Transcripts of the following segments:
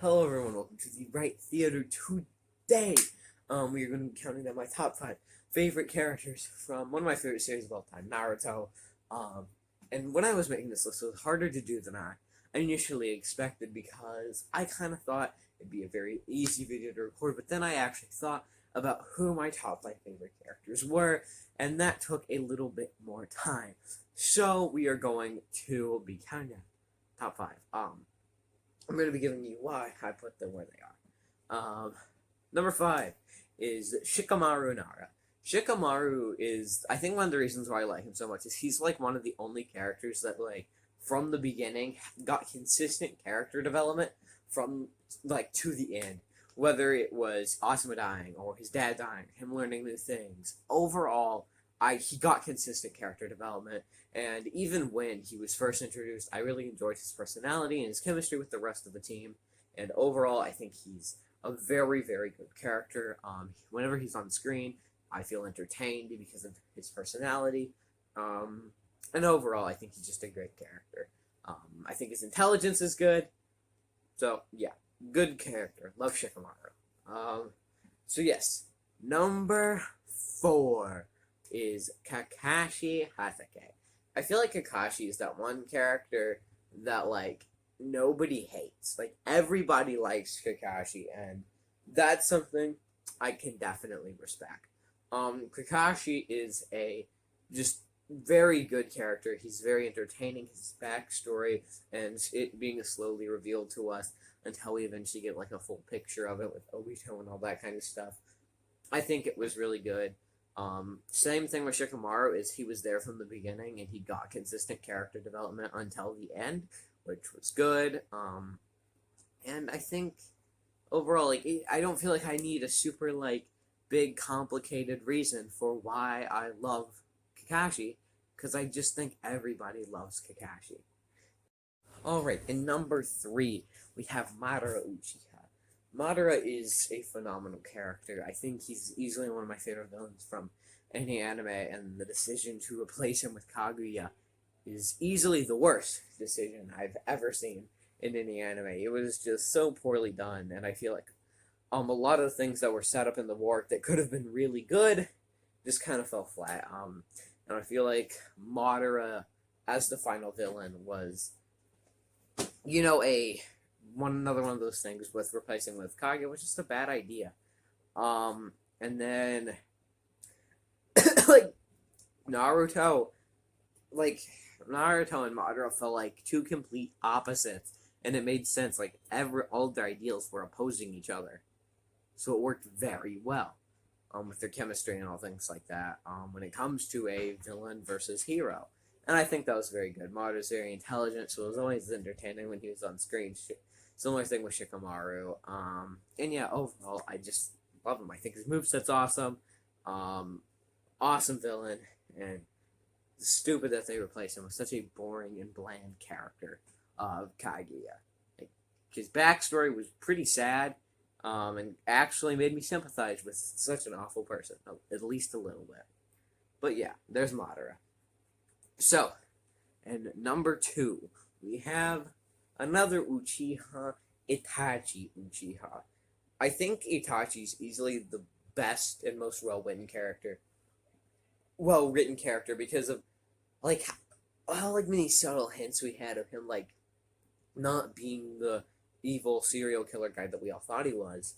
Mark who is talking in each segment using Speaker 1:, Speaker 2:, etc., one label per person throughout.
Speaker 1: Hello everyone, welcome to the Right Theater today. We are going to be counting down my top 5 favorite characters from one of my favorite series of all time, Naruto. Um, and when I was making this list, it was harder to do than I initially expected because I kind of thought it'd be a very easy video to record, but then I actually thought about who my top 5 favorite characters were, and that took a little bit more time. So we are going to be counting down top 5. I'm going to be giving you why I put them where they are. Number 5 is Shikamaru Nara. Shikamaru is, I think one of the reasons why I like him so much is he's like one of the only characters that like from the beginning got consistent character development from like to the end. Whether it was Asuma dying or his dad dying, him learning new things. Overall, he got consistent character development, and even when he was first introduced, I really enjoyed his personality and his chemistry with the rest of the team. And overall, I think he's a very, very good character. Whenever he's on screen, I feel entertained because of his personality. And overall, I think he's just a great character. I think his intelligence is good. So, yeah, good character. Love Shikamaru. So, yes, number 4 is Kakashi Hatake. I feel like Kakashi is that one character that like nobody hates. Like everybody likes Kakashi, and that's something I can definitely respect. Kakashi is a just very good character. He's very entertaining. His backstory and it being slowly revealed to us until we eventually get like a full picture of it with Obito and all that kind of stuff. I think it was really good. Same thing with Shikamaru is he was there from the beginning and he got consistent character development until the end, which was good. And I think overall, like I don't feel like I need a super like big complicated reason for why I love Kakashi, because I just think everybody loves Kakashi. All right, in number 3 we have Madara Uchiha. Madara is a phenomenal character. I think he's easily one of my favorite villains from any anime, and the decision to replace him with Kaguya is easily the worst decision I've ever seen in any anime. It was just so poorly done, and I feel like a lot of the things that were set up in the war that could have been really good just kind of fell flat. And I feel like Madara as the final villain was, another one of those things with replacing with Kage was just a bad idea. And then like Naruto, like Naruto and Madara felt like two complete opposites, and it made sense. Like all their ideals were opposing each other, so it worked very well. With their chemistry and all things like that. When it comes to a villain versus hero, and I think that was very good. Madara's very intelligent, so it was always entertaining when he was on screen. Similar thing with Shikamaru. And yeah, overall, I just love him. I think his moveset's awesome. Awesome villain, and stupid that they replaced him with such a boring and bland character of Kaguya. Like, his backstory was pretty sad, and actually made me sympathize with such an awful person, at least a little bit. But yeah, there's Madara. So, and number 2, we have another Uchiha, Itachi Uchiha. I think Itachi's easily the best and most well written character because of like many subtle hints we had of him like not being the evil serial killer guy that we all thought he was.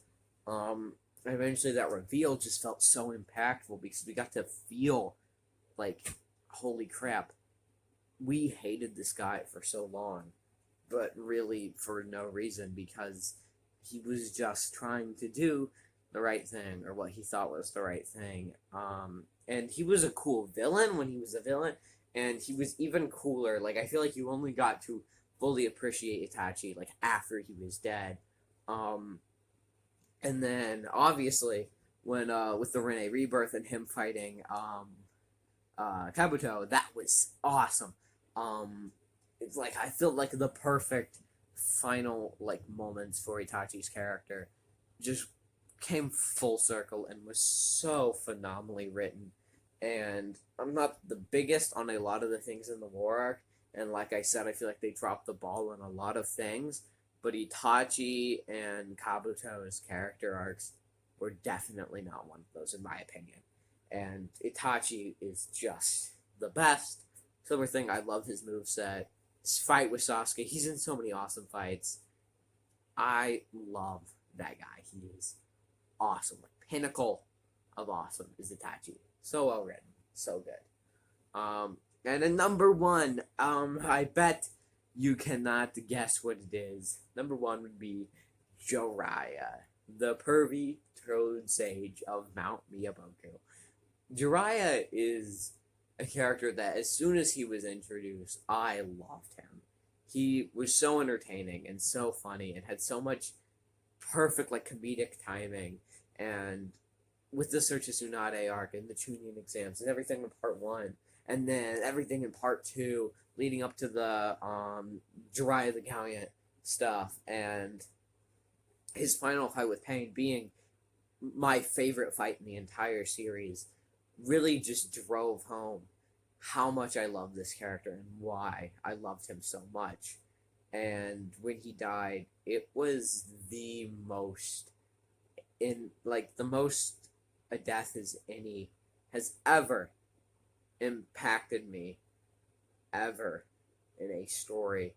Speaker 1: Eventually that reveal just felt so impactful because we got to feel like, holy crap, we hated this guy for so long, but really for no reason because he was just trying to do the right thing or what he thought was the right thing. And he was a cool villain when he was a villain, and he was even cooler. Like I feel like you only got to fully appreciate Itachi like after he was dead. And then obviously when with the Rene rebirth and him fighting Kabuto, that was awesome. It's like I feel like the perfect final like moments for Itachi's character just came full circle and was so phenomenally written. And I'm not the biggest on a lot of the things in the war arc, and like I said, I feel like they dropped the ball on a lot of things. but Itachi and Kabuto's character arcs were definitely not one of those, in my opinion. And Itachi is just the best. Silver thing, I love his moveset. His fight with Sasuke, he's in so many awesome fights. I love that guy. He is awesome. Like, pinnacle of awesome is Itachi. So well written. So good. And a number one, I bet you cannot guess what it is. Number one would be Jiraiya, the pervy toad sage of Mount Miyaboku. Jiraiya is a character that, as soon as he was introduced, I loved him. He was so entertaining and so funny and had so much perfect, like, comedic timing. And with the Search of Tsunade arc and the Chunin exams and everything in part one, and then everything in part two, leading up to the Jiraiya the Gallant stuff, and his final fight with Pain being my favorite fight in the entire series, really just drove home how much I love this character and why I loved him so much. And when he died, it was the most a death as any has ever impacted me ever in a story.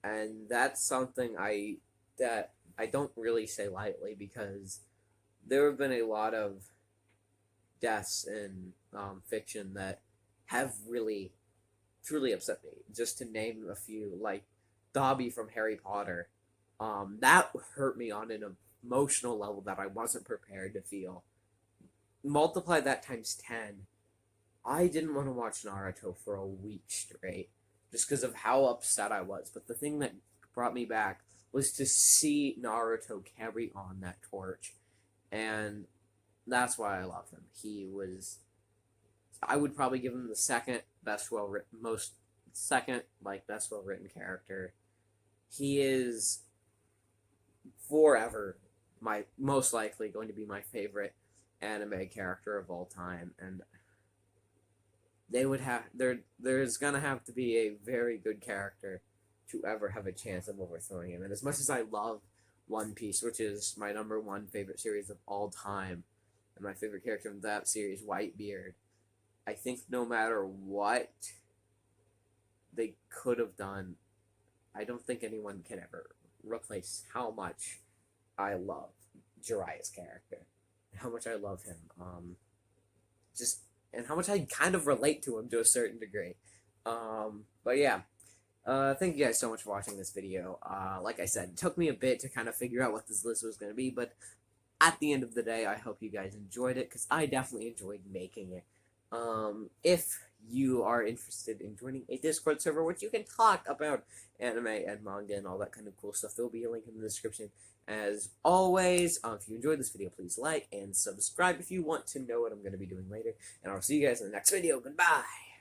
Speaker 1: And that's something that I don't really say lightly, because there have been a lot of deaths in fiction that have really truly upset me. Just to name a few, like Dobby from Harry Potter, that hurt me on an emotional level that I wasn't prepared to feel. Multiply that times 10. I didn't want to watch Naruto for a week straight, just because of how upset I was. But the thing that brought me back was to see Naruto carry on that torch, and that's why I love him. I would probably give him the second best well written character. He is forever most likely going to be my favorite anime character of all time, and there's gonna have to be a very good character to ever have a chance of overthrowing him. And as much as I love One Piece, which is my number one favorite series of all time, and my favorite character in that series, Whitebeard, I think no matter what they could have done, I don't think anyone can ever replace how much I love Jiraiya's character, how much I love him, and how much I kind of relate to him to a certain degree. But yeah, thank you guys so much for watching this video. Like I said, it took me a bit to kind of figure out what this list was going to be, but at the end of the day, I hope you guys enjoyed it, because I definitely enjoyed making it. If you are interested in joining a Discord server, which you can talk about anime and manga and all that kind of cool stuff, there will be a link in the description. As always, if you enjoyed this video, please like and subscribe if you want to know what I'm going to be doing later. And I'll see you guys in the next video. Goodbye!